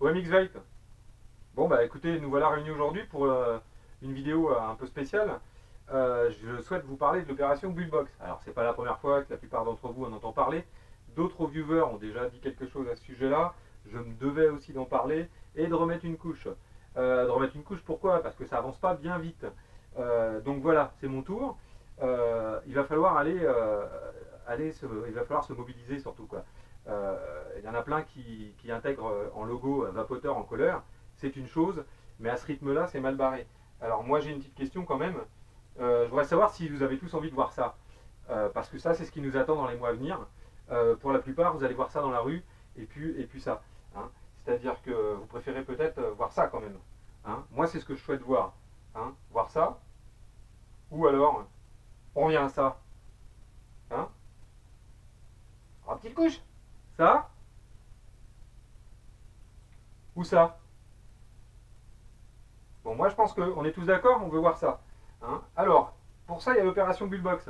OMX Vape. Bon bah écoutez, nous voilà réunis aujourd'hui pour une vidéo un peu spéciale. Je souhaite vous parler de l'opération Bullbox. Alors c'est pas la première fois que la plupart d'entre vous en entend parler. D'autres viewers ont déjà dit quelque chose à ce sujet-là. Je me devais aussi d'en parler et de remettre une couche. Pourquoi? Parce que ça avance pas bien vite. Donc voilà, c'est mon tour. Il va falloir il va falloir se mobiliser surtout quoi. Il y en a plein qui intègrent en logo vapoteur en couleur, c'est une chose, mais à ce rythme-là, c'est mal barré. Alors moi, j'ai une petite question quand même. Je voudrais savoir si vous avez tous envie de voir ça, parce que ça, c'est ce qui nous attend dans les mois à venir. Pour la plupart, vous allez voir ça dans la rue, et puis ça. Hein. C'est-à-dire que vous préférez peut-être voir ça quand même. Hein. Moi, c'est ce que je souhaite voir. Hein. Voir ça, ou alors, on revient à ça. Hein. Alors, petite couche. Ça, ou ça. Bon, moi je pense qu'on est tous d'accord, on veut voir ça. Hein. Alors, pour ça, il y a l'opération Bullbox.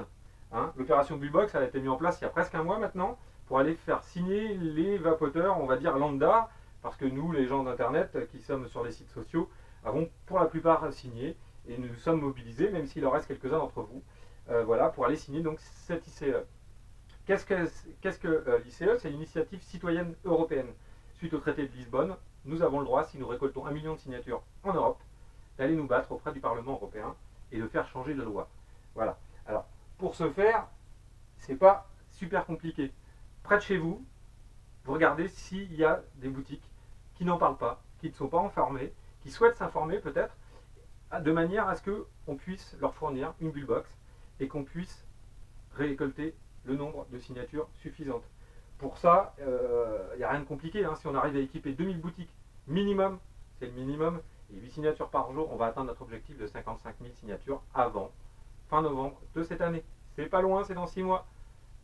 Hein. L'opération Bullbox, elle a été mise en place il y a presque un mois maintenant, pour aller faire signer les vapoteurs, on va dire lambda, parce que nous, les gens d'Internet, qui sommes sur les sites sociaux, avons pour la plupart signé, et nous sommes mobilisés, même s'il en reste quelques-uns d'entre vous, voilà, pour aller signer donc cette ICE. Qu'est-ce que l'ICE? C'est l'initiative citoyenne européenne. Suite au traité de Lisbonne, nous avons le droit, si nous récoltons 1 million de signatures en Europe, d'aller nous battre auprès du Parlement européen et de faire changer la loi. Voilà. Alors, pour ce faire, c'est pas super compliqué. Près de chez vous, vous regardez s'il y a des boutiques qui n'en parlent pas, qui ne sont pas informées, qui souhaitent s'informer peut-être, de manière à ce qu'on puisse leur fournir une bullbox et qu'on puisse récolter le nombre de signatures suffisantes. Pour ça, il n'y a rien de compliqué. Hein. Si on arrive à équiper 2000 boutiques minimum, c'est le minimum, et 8 signatures par jour, on va atteindre notre objectif de 55 000 signatures avant fin novembre de cette année. C'est pas loin, c'est dans 6 mois.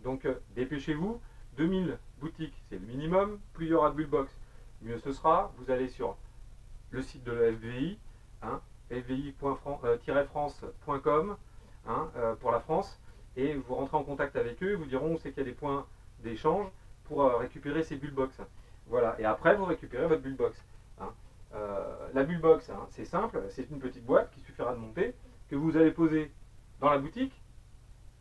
Donc dépêchez-vous. 2000 boutiques, c'est le minimum. Plus il y aura de bullbox, mieux ce sera. Vous allez sur le site de la FVI, hein, fvi-france.com, hein, pour la France, et vous rentrez en contact avec eux, vous diront c'est qu'il y a des points d'échange pour récupérer ces bullbox. Voilà, et après vous récupérez votre bullbox. Hein. La bullbox, hein, c'est simple, c'est une petite boîte qui suffira de monter, que vous allez poser dans la boutique.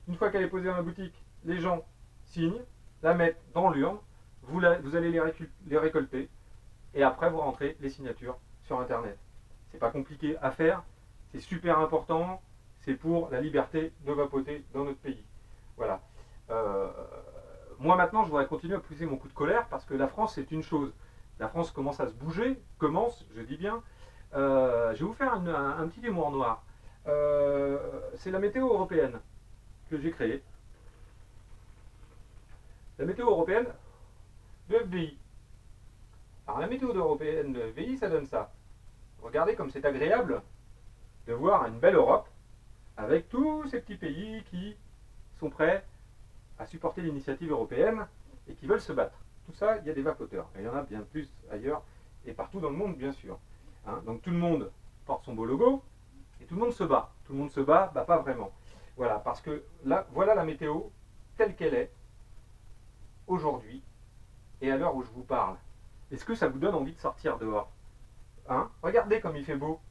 Une fois qu'elle est posée dans la boutique, les gens signent, la mettent dans l'urne, vous allez les récolter, et après vous rentrez les signatures sur Internet. C'est pas compliqué à faire, c'est super important, c'est pour la liberté de vapoter dans notre pays. Voilà. Moi maintenant, je voudrais continuer à pousser mon coup de colère parce que la France, c'est une chose. La France commence à se bouger, je dis bien. Je vais vous faire un petit humour noir. C'est la météo européenne que j'ai créée. La météo européenne de FDI. Alors la météo européenne de FDI, ça donne ça. Regardez comme c'est agréable de voir une belle Europe avec tous ces petits pays qui sont prêts à supporter l'initiative européenne et qui veulent se battre. Tout ça, il y a des vapoteurs. Et il y en a bien plus ailleurs et partout dans le monde, bien sûr. Hein, donc tout le monde porte son beau logo et tout le monde se bat. Tout le monde se bat, bah pas vraiment. Voilà, parce que là, voilà la météo telle qu'elle est aujourd'hui et à l'heure où je vous parle. Est-ce que ça vous donne envie de sortir dehors? Hein? Regardez comme il fait beau.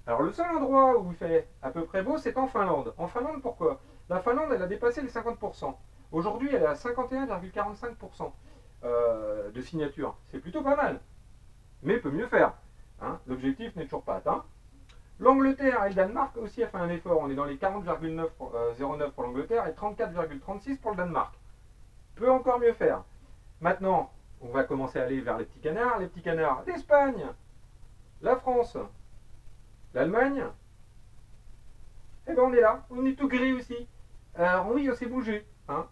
Alors le seul endroit où il fait à peu près beau, c'est en Finlande. En Finlande, pourquoi? La Finlande, elle a dépassé les 50%. Aujourd'hui, elle est à 51,45% de signature. C'est plutôt pas mal. Mais peut mieux faire. Hein. L'objectif n'est toujours pas atteint. L'Angleterre et le Danemark aussi a fait un effort. On est dans les 40,09 pour l'Angleterre et 34,36 pour le Danemark. Peut encore mieux faire. Maintenant, on va commencer à aller vers les petits canards. Les petits canards, l'Espagne, la France, l'Allemagne, eh ben on est là, on est tout gris aussi. Alors oui, on s'est bougé. Hein.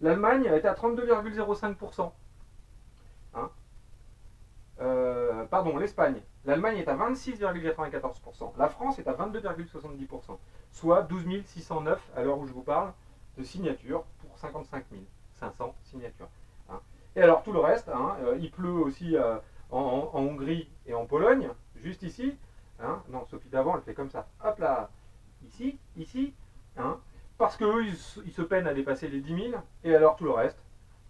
L'Allemagne est à 32,05%. Hein. Pardon, l'Espagne. L'Allemagne est à 26,94%. La France est à 22,70%. Soit 12 609 à l'heure où je vous parle de signatures pour 55 500 signatures. Hein. Et alors tout le reste, hein, il pleut aussi en Hongrie et en Pologne, juste ici. Hein. Non, Sophie d'avant, elle fait comme ça. Hop là, ici. Hein. Parce qu'eux, ils se peinent à dépasser les 10 000. Et alors tout le reste,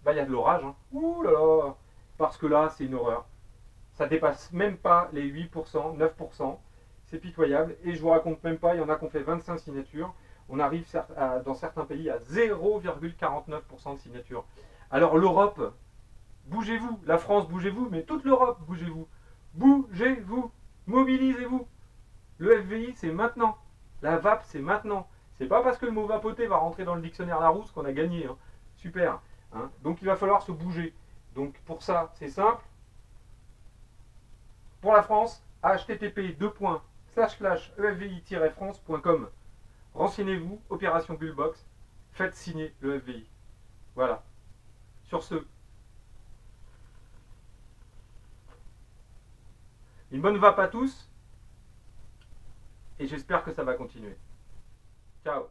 bah, y a de l'orage. Hein. Ouh là là. Parce que là, c'est une horreur. Ça dépasse même pas les 8%, 9%. C'est pitoyable. Et je vous raconte même pas, il y en a qui ont fait 25 signatures. On arrive dans certains pays à 0,49% de signatures. Alors l'Europe, bougez-vous. La France, bougez-vous. Mais toute l'Europe, bougez-vous. Bougez-vous. Mobilisez-vous. Le FVI, c'est maintenant. La VAP, c'est maintenant. C'est pas parce que le mot vapoter va rentrer dans le dictionnaire Larousse qu'on a gagné. Hein. Super. Hein. Donc il va falloir se bouger. Donc pour ça, c'est simple. Pour la France, http://efvi-france.com. Renseignez-vous, opération Bullbox, faites signer le FVI. Voilà. Sur ce, une bonne vape à tous, et j'espère que ça va continuer. Ciao.